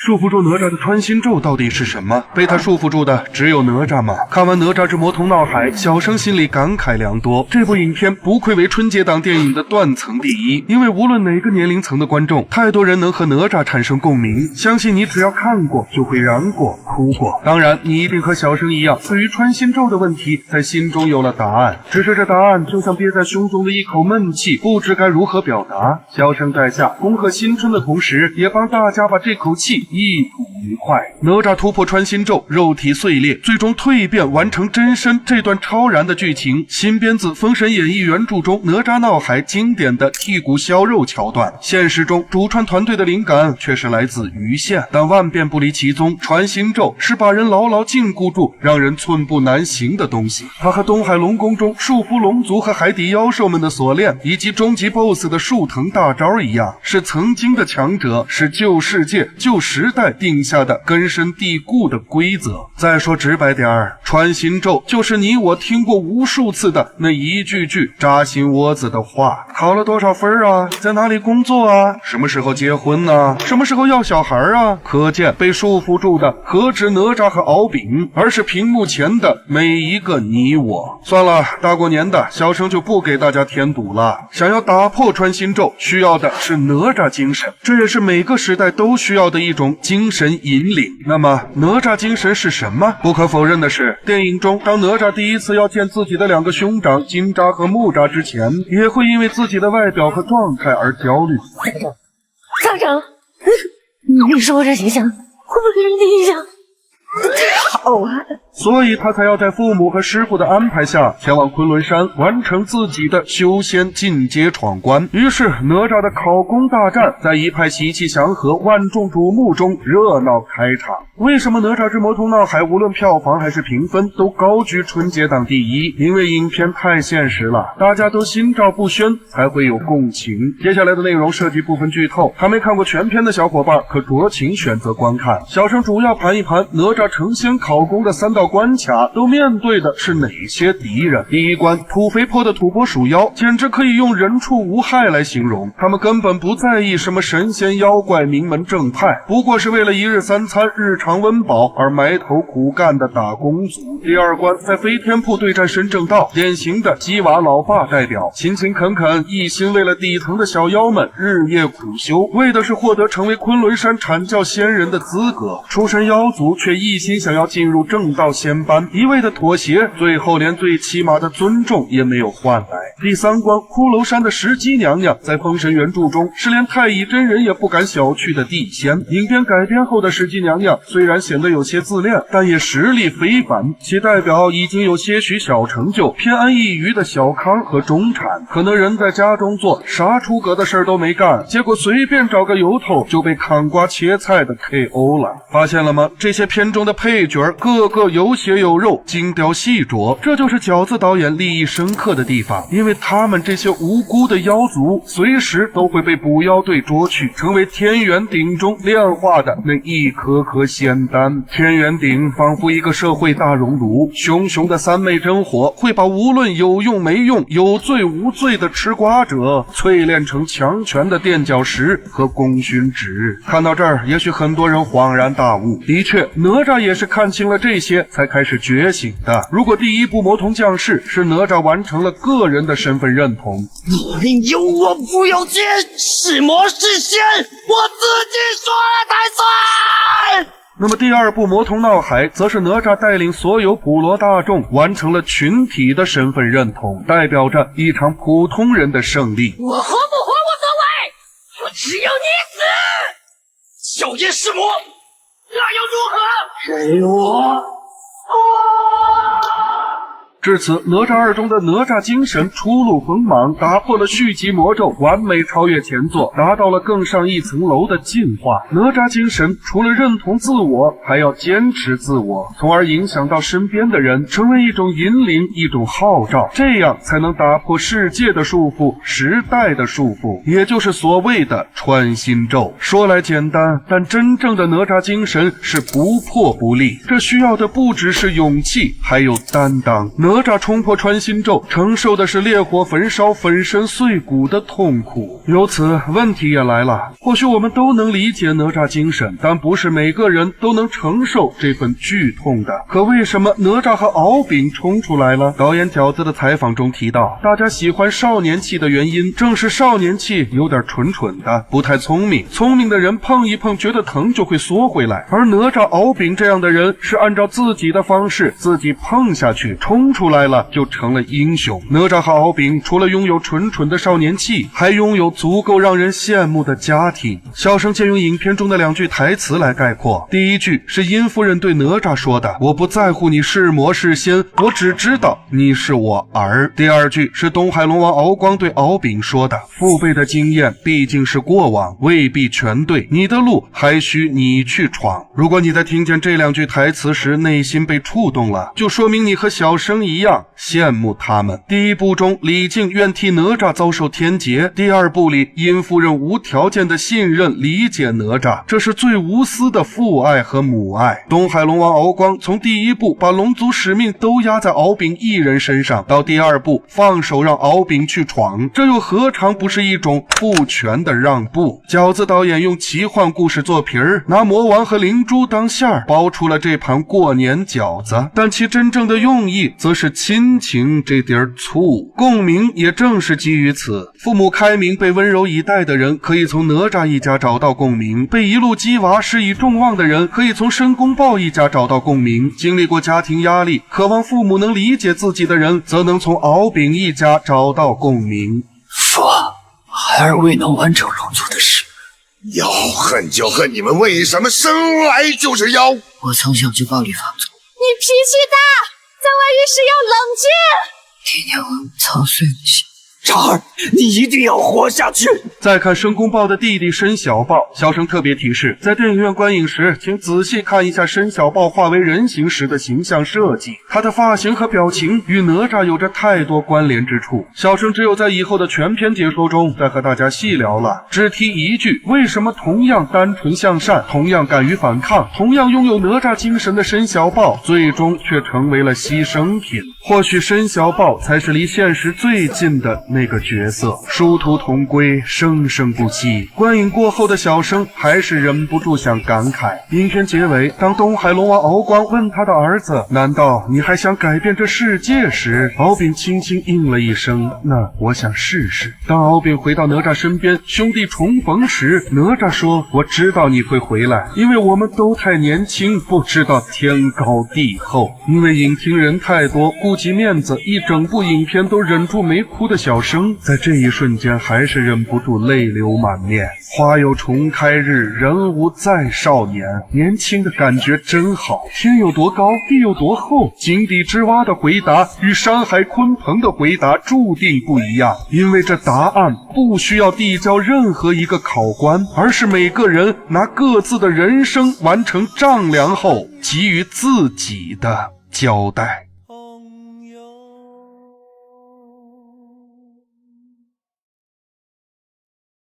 束缚住哪吒的穿心咒到底是什么？被他束缚住的只有哪吒吗？看完《哪吒之魔童闹海》，小生心里感慨良多。这部影片不愧为春节档电影的断层第一，因为无论哪个年龄层的观众，太多人能和哪吒产生共鸣。相信你只要看过，就会燃过、哭过。当然，你一定和小生一样，对于穿心咒的问题，在心中有了答案。只是这答案就像憋在胸中的一口闷气，不知该如何表达。小生在下恭贺新春的同时，也帮大家把这口气一吐为快。哪吒突破穿心咒，肉体碎裂，最终蜕变完成真身，这段超然的剧情，新编自《封神演义》原著中哪吒闹海经典的剔骨削肉桥段。现实中主创团队的灵感却是来自鱼线，但万变不离其宗，穿心咒是把人牢牢禁锢住，让人寸步难行的东西。它和东海龙宫中束缚龙族和海底妖兽们的锁链，以及终极 BOSS 的树藤大招一样，是曾经的强者，是旧世界旧时代定下的根深蒂固的规则。再说直白点儿，穿心咒就是你我听过无数次的那一句句扎心窝子的话。考了多少分啊？在哪里工作啊？什么时候结婚啊？什么时候要小孩啊？可见被束缚住的何止哪吒和敖丙，而是屏幕前的每一个你我。算了，大过年的，小生就不给大家添堵了。想要打破穿心咒，需要的是哪吒精神，这也是每个时代都需要的一种精神引领。那么哪吒精神是什么？不可否认的是，电影中当哪吒第一次要见自己的两个兄长金吒和木吒之前，也会因为自己的外表和状态而焦虑。厂长，你说我这形象会不会给人的印象好啊？所以他才要在父母和师傅的安排下前往昆仑山完成自己的修仙进阶闯关。于是哪吒的考功大战在一派喜气祥和、万众瞩目中热闹开场。为什么哪吒之魔童闹海无论票房还是评分都高居春节档第一？因为影片太现实了，大家都心照不宣，才会有共情。接下来的内容涉及部分剧透，还没看过全片的小伙伴可酌情选择观看。小生主要盘一盘哪吒成仙考功的3道关卡都面对的是哪些敌人。第一关土肥坡的土拨鼠妖简直可以用人畜无害来形容，他们根本不在意什么神仙妖怪名门正派，不过是为了一日三餐日常温饱而埋头苦干的打工族。第二关在飞天铺对战申正道，典型的鸡娃老爸代表，勤勤恳恳一心为了底层的小妖们日夜苦修，为的是获得成为昆仑山阐教仙人的资格。出身妖族却一心想要进入正道仙班，一味的妥协，最后连最起码的尊重也没有换来。第三关骷髅山的石矶娘娘在封神原著中是连太乙真人也不敢小觑的地仙，影片改编后的石矶娘娘虽然显得有些自恋，但也实力非凡，其代表已经有些许小成就，偏安一隅的小康和中产，可能人在家中坐，啥出格的事儿都没干，结果随便找个由头就被砍瓜切菜的 KO 了。发现了吗？这些片中的配角个个有血有肉，精雕细琢，这就是饺子导演立意深刻的地方。因为他们这些无辜的妖族随时都会被捕妖队捉去，成为天元鼎中炼化的那一颗颗仙丹。天元鼎仿佛一个社会大熔炉，熊熊的三昧真火会把无论有用没用、有罪无罪的吃瓜者淬炼成强权的垫脚石和功勋值。看到这儿，也许很多人恍然大悟，的确哪吒也是看清了这些才开始觉醒的。如果第一部魔童降世是哪吒完成了个人的身份认同，你有我不有剑，是魔是仙，我自己说了才算。那么第二部魔童闹海则是哪吒带领所有普罗大众完成了群体的身份认同，代表着一场普通人的胜利。我活不活无所谓，我只有你死。小爷是魔，那又如何？给我至此，哪吒2中的哪吒精神初露锋芒，打破了续集魔咒，完美超越前作，达到了更上一层楼的进化。哪吒精神除了认同自我，还要坚持自我，从而影响到身边的人，成为一种引领，一种号召，这样才能打破世界的束缚，时代的束缚，也就是所谓的穿心咒。说来简单，但真正的哪吒精神是不破不立，这需要的不只是勇气，还有担当。哪吒冲破穿心咒，承受的是烈火焚烧、粉身碎骨的痛苦。由此，问题也来了。或许我们都能理解哪吒精神，但不是每个人都能承受这份剧痛的。可为什么哪吒和敖丙冲出来了？导演饺子的采访中提到，大家喜欢少年气的原因，正是少年气有点蠢蠢的，不太聪明。聪明的人碰一碰觉得疼就会缩回来，而哪吒、敖丙这样的人是按照自己的方式，自己碰下去，冲出来了就成了英雄。哪吒和敖丙除了拥有蠢蠢的少年气，还拥有足够让人羡慕的家庭。小生借用影片中的2句台词来概括。第一句是殷夫人对哪吒说的：“我不在乎你是魔是仙，我只知道你是我儿。”第二句是东海龙王敖光对敖丙说的：“父辈的经验毕竟是过往，未必全对，你的路还需你去闯。”如果你在听见这2句台词时内心被触动了，就说明你和小生一样羡慕他们。第一部中李靖愿替哪吒遭受天劫，第2部里殷夫人无条件的信任理解哪吒，这是最无私的父爱和母爱。东海龙王敖光从第1部把龙族使命都压在敖丙一人身上，到第2部放手让敖丙去闯，这又何尝不是一种父权的让步？饺子导演用奇幻故事做皮儿，拿魔王和灵珠当馅儿，包出了这盘过年饺子，但其真正的用意则是亲情这点醋。共鸣也正是基于此，父母开明被温柔以待的人可以从哪吒一家找到共鸣，被一路鸡娃施以众望的人可以从申公豹一家找到共鸣，经历过家庭压力渴望父母能理解自己的人则能从敖丙一家找到共鸣。父，孩儿未能完成龙族的使命。要恨就恨你们为什么生来就是妖！我曾想去暴力放纵，你脾气大，在外遇时要冷静。体谅我操碎的心。长儿，你一定要活下去！再看申公豹的弟弟申小豹，小生特别提示，在电影院观影时，请仔细看一下申小豹化为人形时的形象设计，他的发型和表情与哪吒有着太多关联之处。小生只有在以后的全篇解说中再和大家细聊了。只提一句，为什么同样单纯向善，同样敢于反抗，同样拥有哪吒精神的申小豹，最终却成为了牺牲品？或许申小豹才是离现实最近的那个角色，殊途同归，生生不息。观影过后的小生还是忍不住想感慨。影片结尾，当东海龙王敖光问他的儿子，难道你还想改变这世界时，敖丙轻轻应了一声，那我想试试。当敖丙回到哪吒身边，兄弟重逢时，哪吒说，我知道你会回来，因为我们都太年轻，不知道天高地厚。因为影厅人太多，顾及面子，一整部影片都忍住没哭的小生，在这一瞬间还是忍不住泪流满面。花有重开日，人无再少年，年轻的感觉真好。天有多高，地有多厚，井底之蛙的回答与山海鲲鹏的回答注定不一样，因为这答案不需要递交任何一个考官，而是每个人拿各自的人生完成丈量后给予自己的交代。